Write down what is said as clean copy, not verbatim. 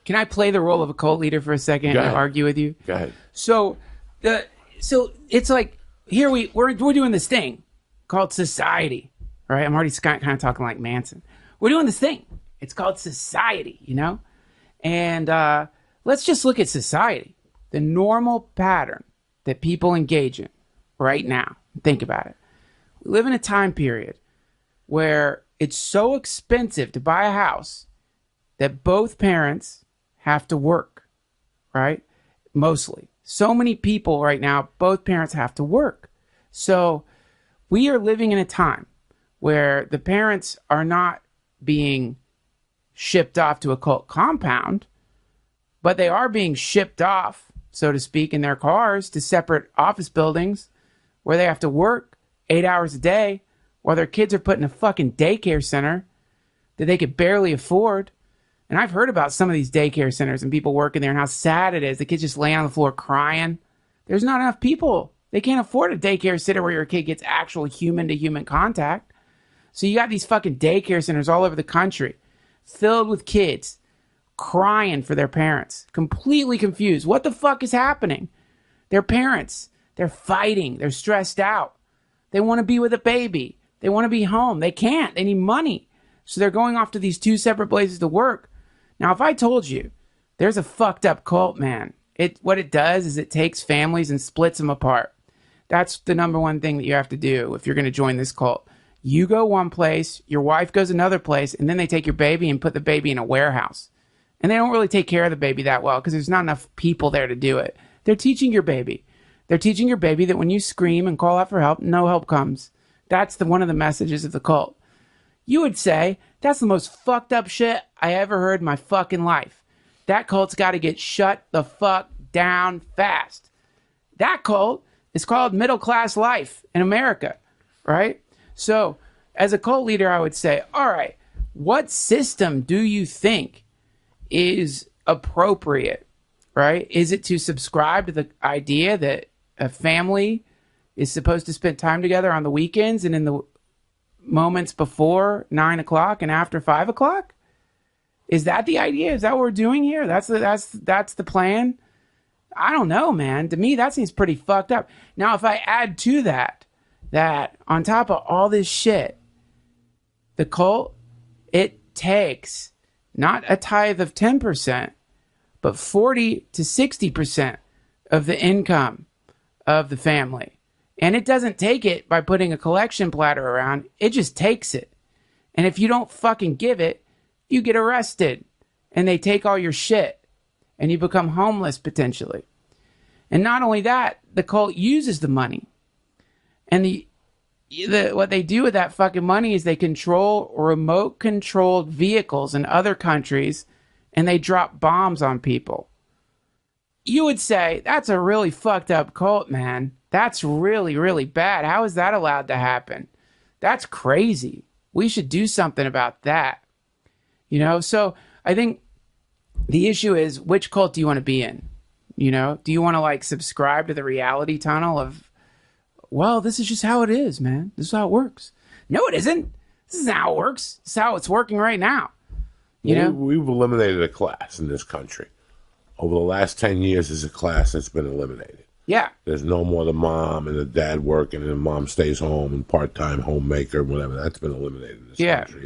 Can I play the role of a cult leader for a second and argue with you? Go ahead. So it's like here we're doing this thing called society, right? I'm already kind of talking like Manson. We're doing this thing. It's called society, you know? And let's just look at society. The normal pattern that people engage in right now. Think about it. We live in a time period where it's so expensive to buy a house that both parents have to work, right? Mostly. So many people right now, both parents have to work. So we are living in a time where the parents are not being shipped off to a cult compound, but they are being shipped off, so to speak, in their cars to separate office buildings where they have to work 8 hours a day while their kids are put in a fucking daycare center that they could barely afford. And I've heard about some of these daycare centers and people working there and how sad it is. The kids just laying on the floor crying. There's not enough people. They can't afford a daycare center where your kid gets actual human-to-human contact. So you got these fucking daycare centers all over the country filled with kids crying for their parents, completely confused. What the fuck is happening? Their parents, they're fighting. They're stressed out. They want to be with a baby. They want to be home. They can't. They need money. So they're going off to these two separate places to work. Now, if I told you there's a fucked up cult, man, what it does is it takes families and splits them apart. That's the number one thing that you have to do if you're going to join this cult. You go one place, your wife goes another place, and then they take your baby and put the baby in a warehouse. And they don't really take care of the baby that well because there's not enough people there to do it. They're teaching your baby. They're teaching your baby that when you scream and call out for help, no help comes. That's one of the messages of the cult. You would say, that's the most fucked up shit I ever heard in my fucking life. That cult's got to get shut the fuck down fast. That cult is called middle class life in America, right? So as a cult leader, I would say, all right, what system do you think is appropriate, right? Is it to subscribe to the idea that a family is supposed to spend time together on the weekends and in the moments before 9 o'clock and after 5 o'clock? Is that the idea? Is that what we're doing here? That's the plan? I don't know, man. To me, that seems pretty fucked up. Now, if I add to that on top of all this shit, the cult, it takes not a tithe of 10%, but 40 to 60% of the income of the family. And it doesn't take it by putting a collection platter around. It just takes it. And if you don't fucking give it, you get arrested. And they take all your shit. And you become homeless potentially. And not only that, the cult uses the money. And what they do with that fucking money is they control remote controlled vehicles in other countries. And they drop bombs on people. You would say, that's a really fucked up cult, man. That's really, really bad. How is that allowed to happen? That's crazy. We should do something about that. You know, so I think the issue is, which cult do you want to be in? You know, do you want to like subscribe to the reality tunnel of, well, this is just how it is, man. This is how it works. No, it isn't. This isn't how it works. This is how it's working right now. You know, we've eliminated a class in this country. Over the last 10 years, there's a class that's been eliminated. Yeah. There's no more the mom and the dad working and the mom stays home and part-time homemaker, whatever. That's been eliminated in this country.